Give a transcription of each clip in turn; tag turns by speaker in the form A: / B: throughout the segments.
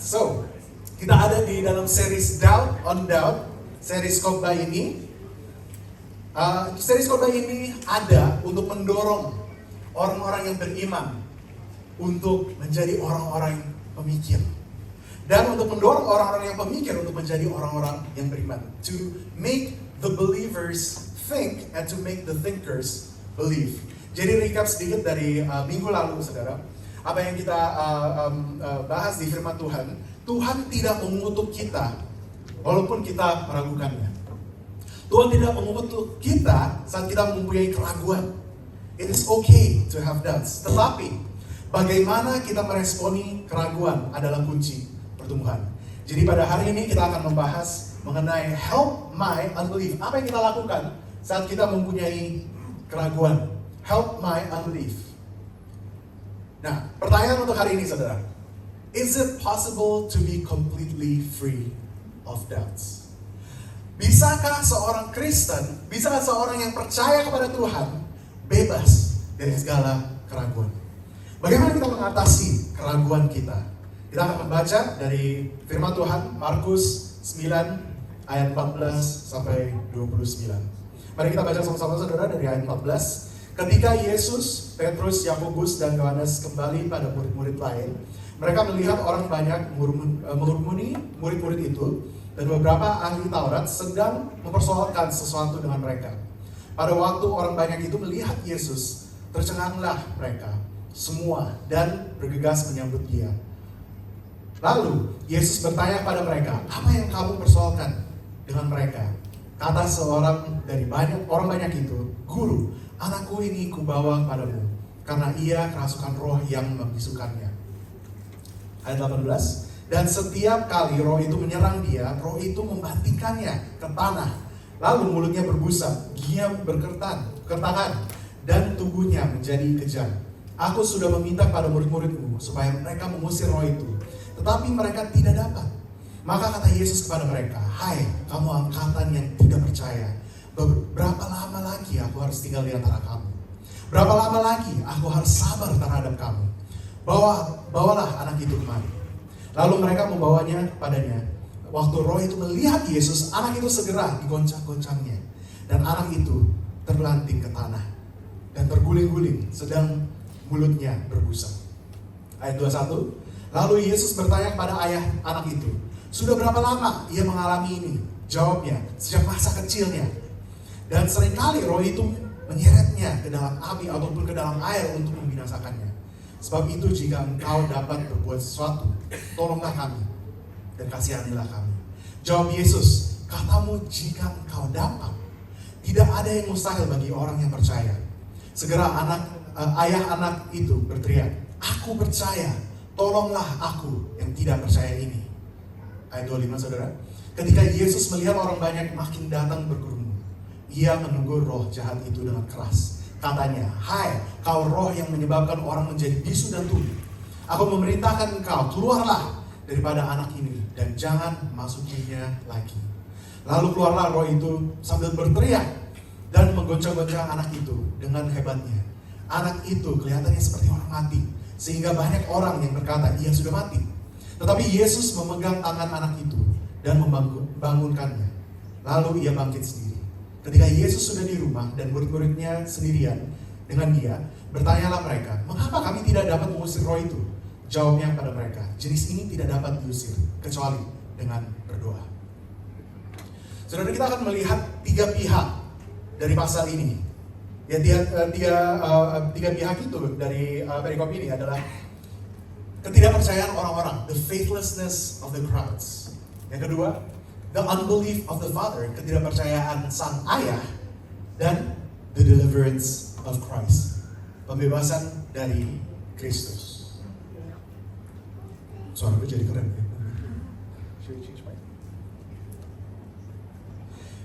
A: So, kita ada di dalam series Doubt on Doubt, series khotbah ini. Series khotbah ini ada untuk mendorong orang-orang yang beriman untuk menjadi orang-orang pemikir. Dan untuk mendorong orang-orang yang pemikir untuk menjadi orang-orang yang beriman. To make the believers think and to make the thinkers believe. Jadi recap sedikit dari minggu lalu, saudara. Apa yang kita bahas di firman Tuhan. Tuhan tidak mengutuk kita walaupun kita meragukannya. Tuhan tidak mengutuk kita saat kita mempunyai keraguan. It is okay to have doubts. Tetapi bagaimana kita meresponi keraguan adalah kunci pertumbuhan. Jadi pada hari ini kita akan membahas mengenai help my unbelief. Apa yang kita lakukan saat kita mempunyai keraguan? Help my unbelief. Nah, pertanyaan untuk hari ini, saudara. Is it possible to be completely free of doubts? Bisakah seorang Kristen, bisakah seorang yang percaya kepada Tuhan bebas dari segala keraguan? Bagaimana kita mengatasi keraguan kita? Kita akan membaca dari firman Tuhan Markus 9 ayat 14 sampai 29. Mari kita baca sama-sama, saudara, dari ayat 14. Ketika Yesus, Petrus, Yakobus, dan Yohanes kembali pada murid-murid lain, mereka melihat orang banyak mengurumuni murid-murid itu, dan beberapa ahli Taurat sedang mempersoalkan sesuatu dengan mereka. Pada waktu orang banyak itu melihat Yesus, tercenganglah mereka semua dan bergegas menyambut dia. Lalu Yesus bertanya pada mereka, apa yang kamu persoalkan dengan mereka? Kata seorang dari orang banyak itu, Guru, anakku ini kubawa padamu, karena ia kerasukan roh yang membisukannya. Ayat 18, dan setiap kali roh itu menyerang dia, roh itu membantingkannya ke tanah. Lalu mulutnya berbusa, dia berkertangan, dan tubuhnya menjadi kejang. Aku sudah meminta pada murid-muridmu supaya mereka mengusir roh itu, tetapi mereka tidak dapat. Maka kata Yesus kepada mereka, hai kamu angkatan yang tidak percaya, berapa lama lagi aku harus tinggal di antara kamu? Berapa lama lagi aku harus sabar terhadap kamu? Bawalah anak itu kemari. Lalu mereka membawanya kepadanya. Waktu roh itu melihat Yesus, anak itu segera digoncang-goncangnya. Dan anak itu terlanting ke tanah dan terguling-guling, sedang mulutnya berbusa. Ayat 21. Lalu Yesus bertanya kepada ayah anak itu, sudah berapa lama ia mengalami ini? Jawabnya, sejak masa kecilnya. Dan seringkali roh itu menyeretnya ke dalam api ataupun ke dalam air untuk membinasakannya. Sebab itu jika engkau dapat berbuat sesuatu, tolonglah kami dan kasihanilah kami. Jawab Yesus, katamu jika engkau dapat. Tidak ada yang mustahil bagi orang yang percaya. Segera ayah anak itu berteriak, aku percaya, tolonglah aku yang tidak percaya ini. Ayat 25, saudara. Ketika Yesus melihat orang banyak makin datang berkerumun, ia menegur roh jahat itu dengan keras. Katanya, hai kau roh yang menyebabkan orang menjadi bisu dan tuli. Aku memerintahkan engkau, keluarlah daripada anak ini dan jangan masukinya lagi. Lalu keluarlah roh itu sambil berteriak dan menggoncang-goncang anak itu dengan hebatnya. Anak itu kelihatannya seperti orang mati, sehingga banyak orang yang berkata, ia sudah mati. Tetapi Yesus memegang tangan anak itu dan membangunkannya. Lalu ia bangkit sendiri. Ketika Yesus sudah di rumah dan murid-muridnya sendirian dengan dia, bertanyalah mereka, mengapa kami tidak dapat mengusir roh itu? Jawabnya pada mereka, jenis ini tidak dapat diusir, kecuali dengan berdoa. Saudara, kita akan melihat tiga pihak dari pasal ini. Ya, tiga pihak itu dari perikop ini adalah ketidakpercayaan orang-orang, the faithlessness of the crowds. Yang kedua, the unbelief of the father, ketidakpercayaan sang ayah. Dan the deliverance of Christ, pembebasan dari Kristus. Suara gue jadi keren ya.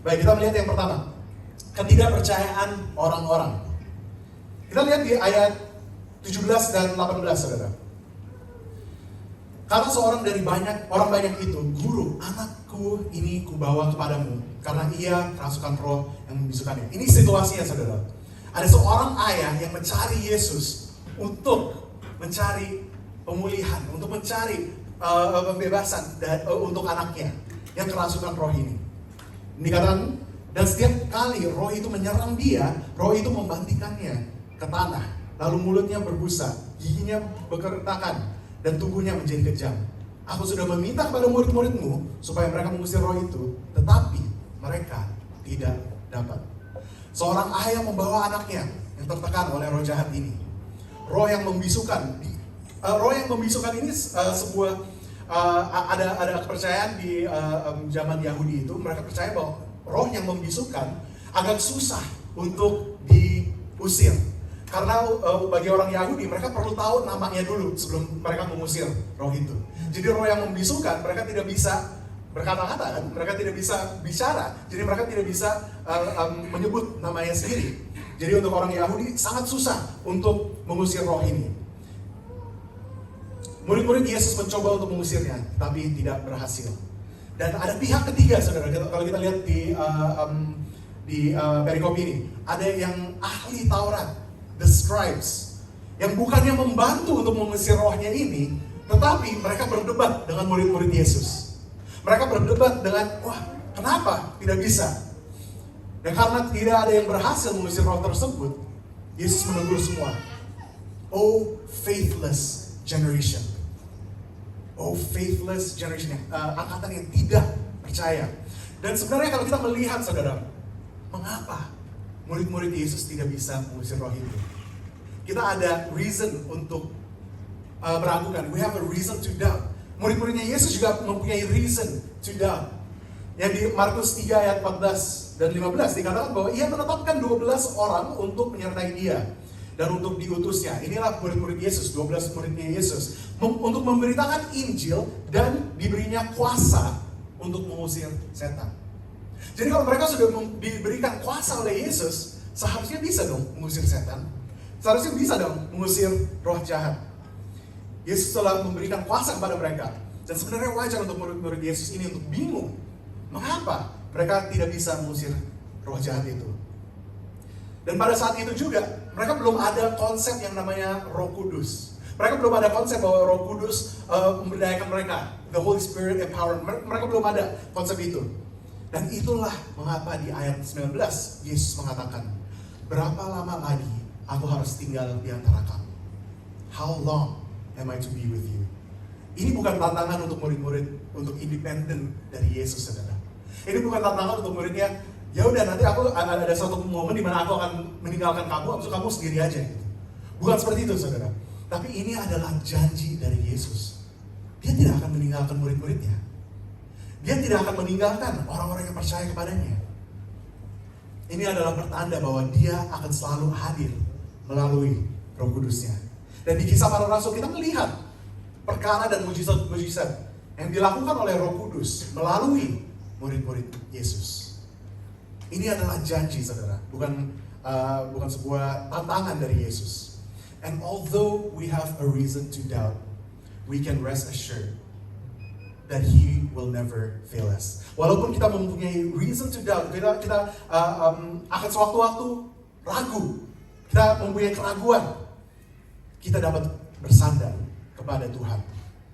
A: Baik, kita melihat yang pertama, ketidakpercayaan orang-orang. Kita lihat di ayat 17 dan 18, saudara. Karena seorang dari orang banyak itu, Guru, anakku ini kubawa kepadamu, karena ia kerasukan roh yang membisukannya. Ini situasinya, saudara. Ada seorang ayah yang mencari Yesus untuk mencari pemulihan, untuk mencari pembebasan untuk anaknya yang kerasukan roh ini. Dikatakan, dan setiap kali roh itu menyerang dia, roh itu membantingkannya ke tanah. Lalu mulutnya berbusa, giginya berkeretakan, dan tubuhnya menjadi kejam. Aku sudah meminta kepada murid-muridmu supaya mereka mengusir roh itu, tetapi mereka tidak dapat. Seorang ayah membawa anaknya yang tertekan oleh roh jahat ini. Roh yang membisukan. Roh yang membisukan ini sebuah ada kepercayaan di zaman Yahudi itu. Mereka percaya bahwa roh yang membisukan agak susah untuk diusir. Karena bagi orang Yahudi mereka perlu tahu namanya dulu sebelum mereka mengusir roh itu. Jadi roh yang membisukan mereka tidak bisa berkata-kata kan, mereka tidak bisa bicara, jadi mereka tidak bisa menyebut namanya sendiri. Jadi untuk orang Yahudi sangat susah untuk mengusir roh ini. Murid-murid Yesus mencoba untuk mengusirnya, tapi tidak berhasil. Dan ada pihak ketiga, saudara. Kalau kita lihat di perikop ini, ada yang ahli Taurat, the scribes, yang bukannya membantu untuk mengusir rohnya ini, tetapi mereka berdebat dengan murid-murid Yesus. Mereka berdebat dengan, wah, kenapa tidak bisa? Dan karena tidak ada yang berhasil mengusir roh tersebut, Yesus menegur semua. Oh faithless generation. Oh faithless generation. Angkatan yang tidak percaya. Dan sebenarnya kalau kita melihat, saudara, mengapa murid-murid Yesus tidak bisa mengusir roh itu? Kita ada reason untuk meragukan. We have a reason to doubt. Murid-muridnya Yesus juga mempunyai reason to doubt. Yang di Markus 3 ayat 14 dan 15 dikatakan bahwa ia menetapkan 12 orang untuk menyertai dia dan untuk diutusnya. Inilah murid-murid Yesus, 12 muridnya Yesus, untuk memberitakan Injil dan diberinya kuasa untuk mengusir setan. Jadi kalau mereka sudah diberikan kuasa oleh Yesus, seharusnya bisa dong mengusir setan. Seharusnya bisa dong mengusir roh jahat. Yesus telah memberikan kuasa kepada mereka. Dan sebenarnya wajar untuk murid-murid Yesus ini untuk bingung. Mengapa mereka tidak bisa mengusir roh jahat itu? Dan pada saat itu juga, mereka belum ada konsep yang namanya Roh Kudus. Mereka belum ada konsep bahwa Roh Kudus memberdayakan mereka. The Holy Spirit empowered. Mereka belum ada konsep itu. Dan itulah mengapa di ayat 19, Yesus mengatakan, berapa lama lagi aku harus tinggal di antara kamu? How long am I to be with you? Ini bukan tantangan untuk murid-murid untuk independen dari Yesus, saudara. Ini bukan tantangan untuk muridnya, ya udah nanti aku ada satu momen di mana aku akan meninggalkan kamu, abis itu kamu sendiri aja gitu. Bukan seperti itu, saudara. Tapi ini adalah janji dari Yesus. Dia tidak akan meninggalkan murid-muridnya. Dia tidak akan meninggalkan orang-orang yang percaya kepadanya. Ini adalah pertanda bahwa dia akan selalu hadir melalui Roh Kudusnya. Dan di Kisah Para Rasul kita melihat perkara dan mujizat-mujizat yang dilakukan oleh Roh Kudus melalui murid-murid Yesus. Ini adalah janji, saudara, bukan sebuah tantangan dari Yesus. And although we have a reason to doubt, we can rest assured that He will never fail us. Walaupun kita mempunyai reason to doubt, kita akan sewaktu-waktu ragu, kita mempunyai keraguan, kita dapat bersandar kepada Tuhan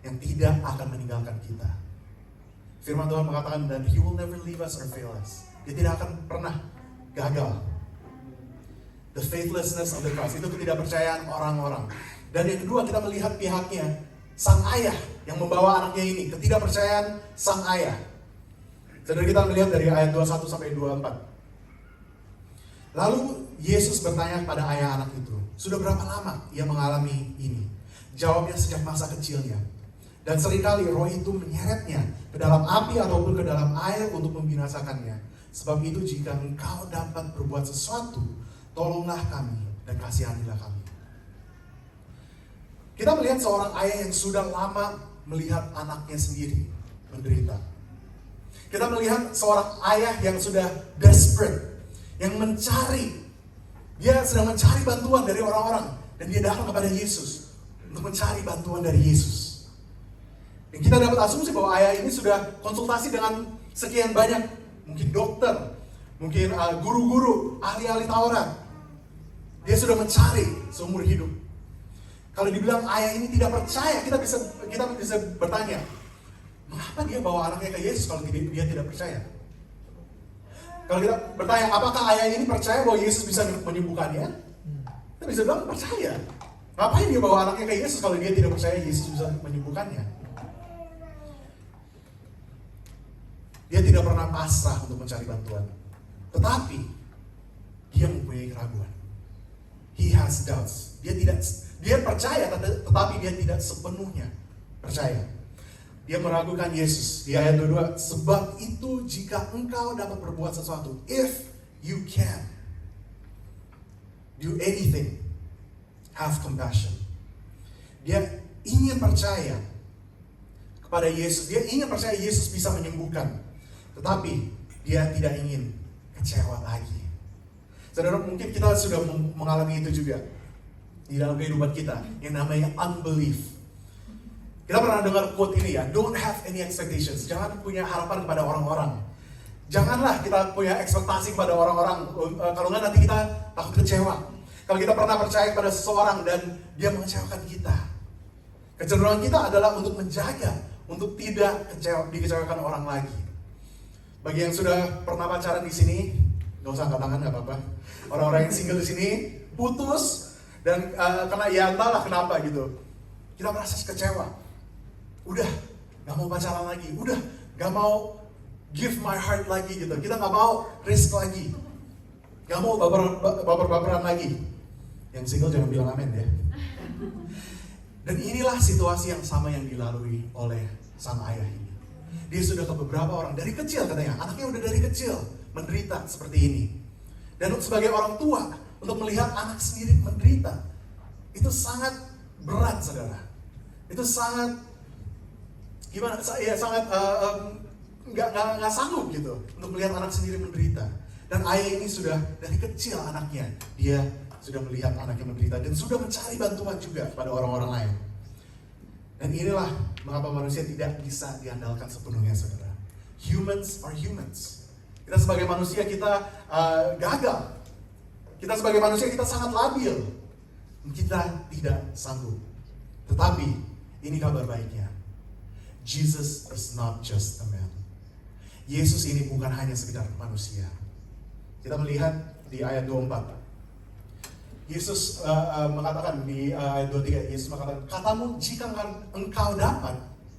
A: yang tidak akan meninggalkan kita. Firman Tuhan mengatakan, dan He will never leave us or fail us. Dia tidak akan pernah gagal. The faithlessness of the cross, itu ketidakpercayaan orang-orang. Dan yang kedua, kita melihat pihaknya, sang ayah yang membawa anaknya ini, ketidakpercayaan sang ayah. Saudara, kita melihat dari ayat 21 sampai 24. Lalu Yesus bertanya kepada ayah anak itu, sudah berapa lama ia mengalami ini? Jawabnya, sejak masa kecilnya. Dan seringkali roh itu menyeretnya ke dalam api ataupun ke dalam air untuk membinasakannya. Sebab itu jika engkau dapat berbuat sesuatu, tolonglah kami dan kasihanilah kami. Kita melihat seorang ayah yang sudah lama melihat anaknya sendiri menderita. Kita melihat seorang ayah yang sudah desperate, yang mencari. Dia sedang mencari bantuan dari orang-orang. Dan dia datang kepada Yesus untuk mencari bantuan dari Yesus. Dan kita dapat asumsi bahwa ayah ini sudah konsultasi dengan sekian banyak, mungkin dokter, mungkin guru-guru, ahli-ahli Taurat. Dia sudah mencari seumur hidup. Kalau dibilang ayah ini tidak percaya, kita bisa bertanya, mengapa dia bawa anaknya ke Yesus kalau dia tidak percaya? Kalau kita bertanya, apakah ayah ini percaya bahwa Yesus bisa menyembuhkannya? Kita bisa bilang percaya. Ngapain dia bawa anaknya ke Yesus kalau dia tidak percaya Yesus bisa menyembuhkannya? Dia tidak pernah pasrah untuk mencari bantuan. Tetapi, dia mempunyai keraguan. He has doubts. Dia percaya, tetapi dia tidak sepenuhnya percaya. Dia meragukan Yesus di ayat 22. Sebab itu jika engkau dapat berbuat sesuatu, if you can do anything, have compassion. Dia ingin percaya kepada Yesus. Dia ingin percaya Yesus bisa menyembuhkan. Tetapi dia tidak ingin kecewa lagi. Saudara, mungkin kita sudah mengalami itu juga di dalam kehidupan kita, yang namanya unbelief. Kita pernah dengar quote ini ya, don't have any expectations. Jangan punya harapan kepada orang-orang. Janganlah kita punya ekspektasi kepada orang-orang, kalau nggak nanti kita takut kecewa. Kalau kita pernah percaya kepada seseorang dan dia mengecewakan kita, kecenderungan kita adalah untuk menjaga, untuk tidak dikecewakan orang lagi. Bagi yang sudah pernah pacaran di sini, nggak usah angkat tangan, nggak apa-apa. Orang-orang yang single di sini putus dan karena ya entahlah kenapa gitu, kita merasa kecewa. Udah nggak mau pacaran lagi, udah nggak mau give my heart lagi gitu. Kita nggak mau risk lagi, nggak mau baper-baperan lagi. Yang single jangan bilang amin ya. Dan inilah situasi yang sama yang dilalui oleh sang ayah ini. Dia sudah ke beberapa orang dari kecil katanya, anaknya udah dari kecil menderita seperti ini. Dan sebagai orang tua, untuk melihat anak sendiri menderita, itu sangat berat, saudara. Itu sangat gimana? Ya sangat nggak sanggup gitu untuk melihat anak sendiri menderita. Dan ayah ini sudah dari kecil anaknya, dia sudah melihat anaknya menderita dan sudah mencari bantuan juga pada orang-orang lain. Dan inilah mengapa manusia tidak bisa diandalkan sepenuhnya, saudara. Humans are humans. Kita sebagai manusia kita gagal. Kita sebagai manusia kita sangat labil. Kita tidak sanggup. Tetapi ini kabar baiknya. Jesus is not just a man. Yesus ini bukan hanya sekedar manusia. Kita melihat di ayat 24. Yesus mengatakan di ayat 23, Yesus mengatakan, katamu jika engkau dapat,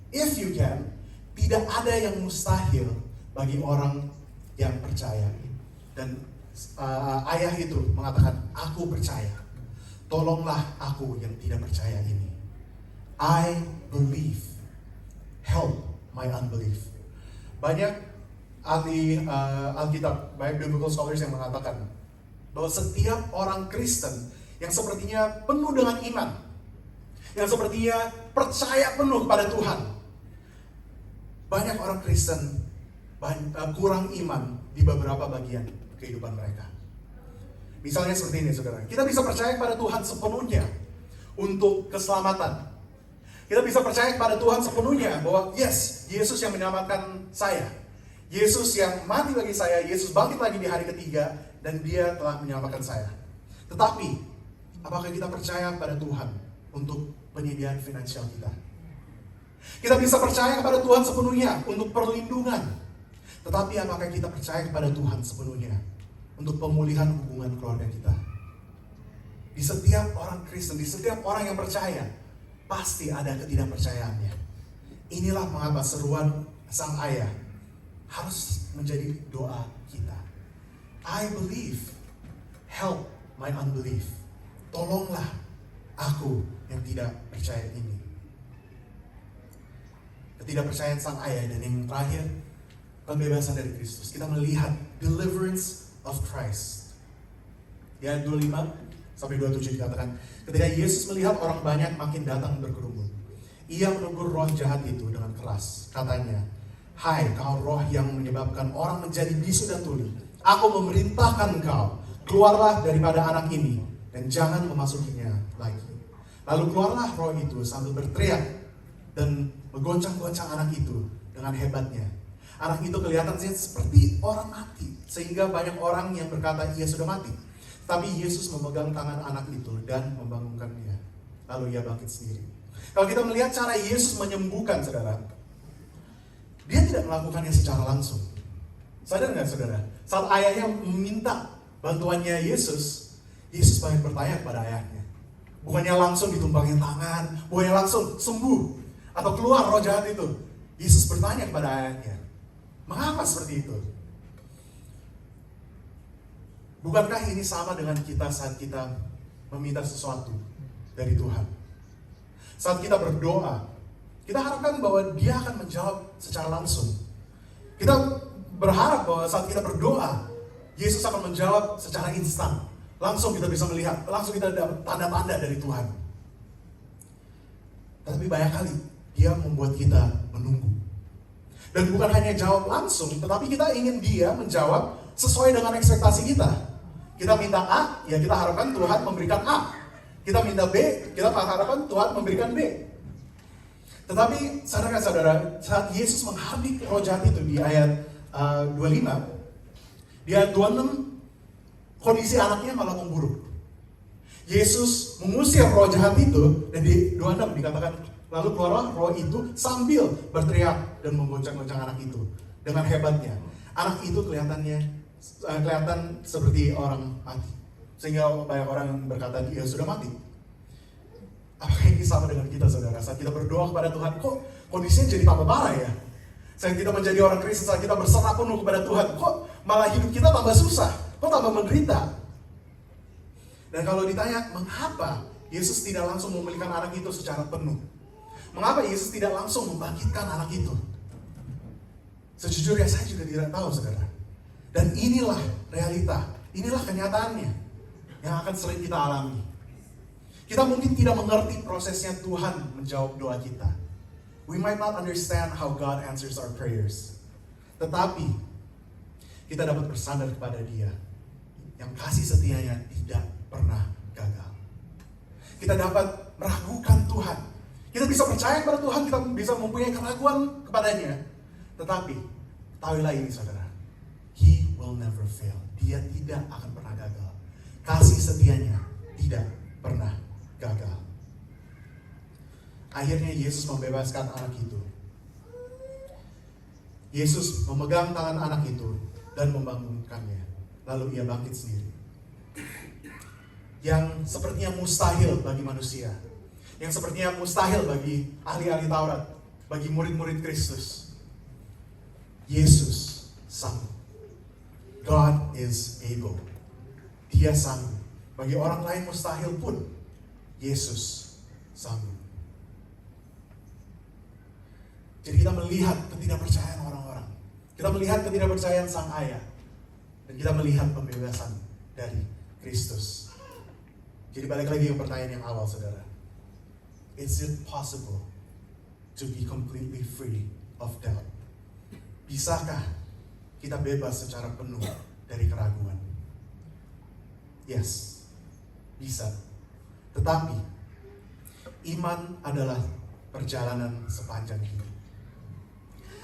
A: if you can, tidak ada yang mustahil bagi orang yang percaya. Dan ayah itu mengatakan, aku percaya, tolonglah aku yang tidak percaya ini. I believe, help my unbelief. Banyak ahli Alkitab, banyak biblical scholars yang mengatakan bahwa setiap orang Kristen yang sepertinya penuh dengan iman, yang sepertinya percaya penuh kepada Tuhan, banyak orang Kristen kurang iman di beberapa bagian kehidupan mereka. Misalnya seperti ini, saudara. Kita bisa percaya kepada Tuhan sepenuhnya untuk keselamatan. Kita bisa percaya kepada Tuhan sepenuhnya bahwa yes, Yesus yang menyelamatkan saya, Yesus yang mati bagi saya, Yesus bangkit lagi di hari ketiga, dan dia telah menyelamatkan saya. Tetapi, apakah kita percaya pada Tuhan untuk penyediaan finansial kita? Kita bisa percaya kepada Tuhan sepenuhnya untuk perlindungan. Tetapi apakah kita percaya kepada Tuhan sepenuhnya untuk pemulihan hubungan keluarga kita? Di setiap orang Kristen, di setiap orang yang percaya, pasti ada ketidakpercayaannya. Inilah mengapa seruan sang ayah harus menjadi doa kita. I believe, help my unbelief. Tolonglah aku yang tidak percaya ini. Ketidakpercayaan sang ayah, dan yang terakhir, pembebasan dari Kristus. Kita melihat deliverance of Christ. Di ayat 25 sampai 27 dikatakan, ketika Yesus melihat orang banyak makin datang berkerumun, ia menegur roh jahat itu dengan keras. Katanya, hai kau roh yang menyebabkan orang menjadi bisu dan tuli, aku memerintahkan engkau, keluarlah daripada anak ini, dan jangan memasukinya lagi. Lalu keluarlah roh itu sambil berteriak, dan menggoncang-goncang anak itu dengan hebatnya. Anak itu kelihatan seperti orang mati, sehingga banyak orang yang berkata ia sudah mati. Tapi Yesus memegang tangan anak itu dan membangunkannya. lalu ia bangkit sendiri. Kalau kita melihat cara Yesus menyembuhkan, saudara, dia tidak melakukannya secara langsung. Sadar nggak, saudara? Saat ayahnya meminta bantuannya Yesus banyak bertanya kepada ayahnya. Bukannya langsung ditumpangin tangan, bukannya langsung sembuh atau keluar roh jahat itu. Yesus bertanya kepada ayahnya, mengapa seperti itu? Bukankah ini sama dengan kita saat kita meminta sesuatu dari Tuhan? Saat kita berdoa, kita harapkan bahwa Dia akan menjawab secara langsung. Kita berharap bahwa saat kita berdoa, Yesus akan menjawab secara instan. Langsung kita bisa melihat, langsung kita dapat tanda-tanda dari Tuhan. Tapi banyak kali Dia membuat kita menunggu. Dan bukan hanya jawab langsung, tetapi kita ingin Dia menjawab sesuai dengan ekspektasi kita. Kita minta A, ya kita harapkan Tuhan memberikan A. Kita minta B, kita harapkan Tuhan memberikan B. Tetapi sadarkah saudara, saat Yesus menghardik roh jahat itu di ayat 25, di ayat 26, kondisi anaknya malah memburuk. Yesus mengusir roh jahat itu, dan di 26 dikatakan, lalu keluarlah roh itu sambil berteriak dan menggoncang-goncang anak itu dengan hebatnya. Anak itu kelihatan seperti orang mati, sehingga banyak orang yang berkata dia sudah mati. Apakah ini sama dengan kita, saudara? Saat kita berdoa kepada Tuhan, kok kondisinya jadi tambah parah ya? Saat kita menjadi orang Kristen, saat kita berserah penuh kepada Tuhan, kok malah hidup kita tambah susah, kok tambah menderita? Dan kalau ditanya, mengapa Yesus tidak langsung memulihkan anak itu secara penuh? Mengapa Yesus tidak langsung membangkitkan anak itu? Sejujurnya saya juga tidak tahu, saudara. Dan inilah realita, inilah kenyataannya yang akan sering kita alami. Kita mungkin tidak mengerti prosesnya Tuhan menjawab doa kita. We might not understand how God answers our prayers. Tetapi kita dapat bersandar kepada Dia yang kasih setianya tidak pernah gagal. Kita dapat meragukan Tuhan. Kita bisa percaya kepada Tuhan, kita bisa mempunyai keraguan kepadanya. Tetapi ketahuilah ini, saudara, He will never fail. Dia tidak akan pernah gagal. Kasih setianya tidak pernah gagal. Akhirnya Yesus membebaskan anak itu. Yesus memegang tangan anak itu dan membangunkannya. Lalu ia bangkit sendiri. Yang sepertinya mustahil bagi manusia, yang sepertinya mustahil bagi ahli-ahli Taurat, bagi murid-murid Kristus, Yesus sanggup. God is able. Dia sanggup. Bagi orang lain mustahil pun, Yesus sanggup. Jadi kita melihat ketidakpercayaan orang-orang. Kita melihat ketidakpercayaan sang ayah. Dan kita melihat pembebasan dari Kristus. Jadi balik lagi ke pertanyaan yang awal, saudara. Is it possible to be completely free of doubt? Bisakah kita bebas secara penuh dari keraguan? Yes, bisa. Tetapi iman adalah perjalanan sepanjang hidup.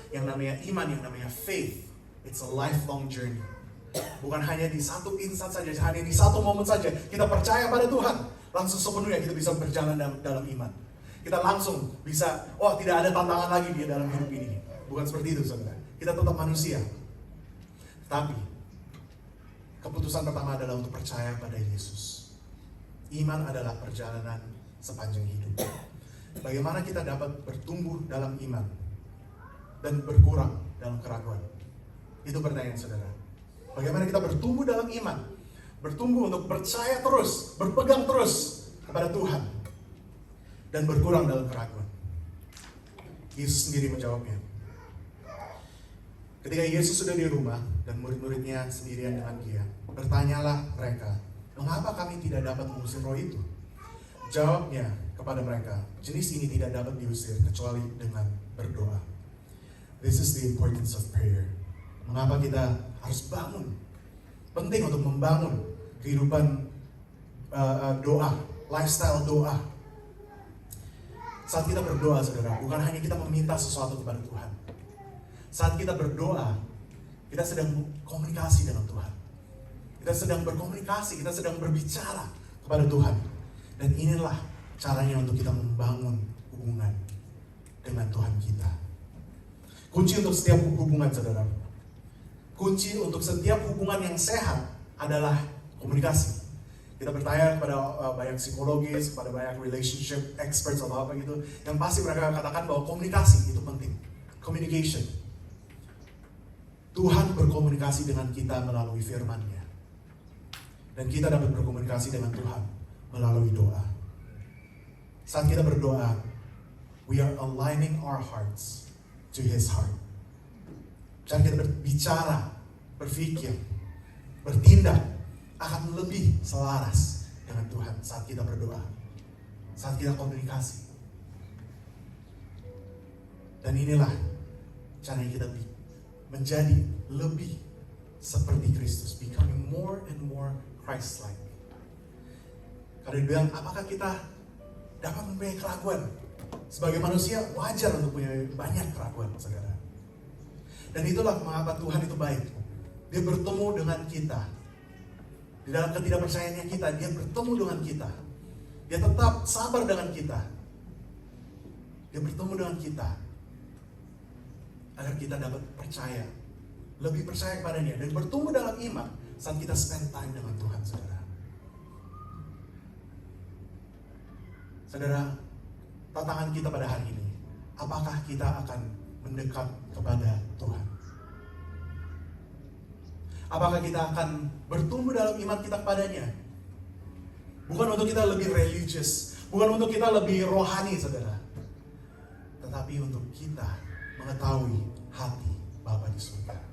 A: Yang namanya iman, yang namanya faith, it's a lifelong journey. Bukan hanya di satu instan saja, hanya di satu momen saja kita percaya pada Tuhan, langsung sepenuhnya kita bisa berjalan dalam iman. Kita langsung bisa, tidak ada tantangan lagi di dalam hidup ini. Bukan seperti itu, saudara. Kita tetap manusia. Tapi keputusan pertama adalah untuk percaya pada Yesus. Iman adalah perjalanan sepanjang hidup. Bagaimana kita dapat bertumbuh dalam iman dan berkurang dalam keraguan? Itu pertanyaan, saudara. Bagaimana kita bertumbuh dalam iman, bertumbuh untuk percaya terus, berpegang terus kepada Tuhan, dan berkurang dalam keraguan? Yesus sendiri menjawabnya. Ketika Yesus sudah di rumah dan murid-muridnya sendirian dengan Dia, bertanyalah mereka, mengapa kami tidak dapat mengusir roh itu? Jawabnya kepada mereka, jenis ini tidak dapat diusir kecuali dengan berdoa. This is the importance of prayer. Mengapa kita harus bangun? Penting untuk membangun kehidupan doa, lifestyle doa. Saat kita berdoa, saudara, bukan hanya kita meminta sesuatu kepada Tuhan. Saat kita berdoa, kita sedang komunikasi dengan Tuhan. Kita sedang berkomunikasi, kita sedang berbicara kepada Tuhan. Dan inilah caranya untuk kita membangun hubungan dengan Tuhan kita. Kunci untuk setiap hubungan, saudara. Kunci untuk setiap hubungan yang sehat adalah komunikasi. Kita bertanya kepada banyak psikologis, kepada banyak relationship experts atau apa gitu, yang pasti mereka katakan bahwa komunikasi itu penting. Communication. Tuhan berkomunikasi dengan kita melalui firman-Nya. Dan kita dapat berkomunikasi dengan Tuhan melalui doa. Saat kita berdoa, we are aligning our hearts to His heart. Cara kita berbicara, berpikir, bertindak akan lebih selaras dengan Tuhan saat kita berdoa, saat kita komunikasi. Dan inilah cara kita menjadi lebih seperti Kristus, becoming more and more Christ-like. Karena dia bilang, apakah kita dapat mempunyai keraguan? Sebagai manusia wajar untuk punya banyak keraguan, saudara. Dan itulah mengapa Tuhan itu baik. Dia bertemu dengan kita. Di dalam ketidakpercayaannya kita, dia bertemu dengan kita. Dia tetap sabar dengan kita. Dia bertemu dengan kita. Agar kita dapat percaya. Lebih percaya kepadanya. Dan bertumbuh dalam iman saat kita spend time dengan Tuhan, saudara. Saudara, tantangan kita pada hari ini, apakah kita akan mendekat kepada Tuhan? Apakah kita akan bertumbuh dalam iman kita kepadanya? Bukan untuk kita lebih religious, bukan untuk kita lebih rohani, saudara. Tetapi untuk kita mengetahui hati Bapa di surga.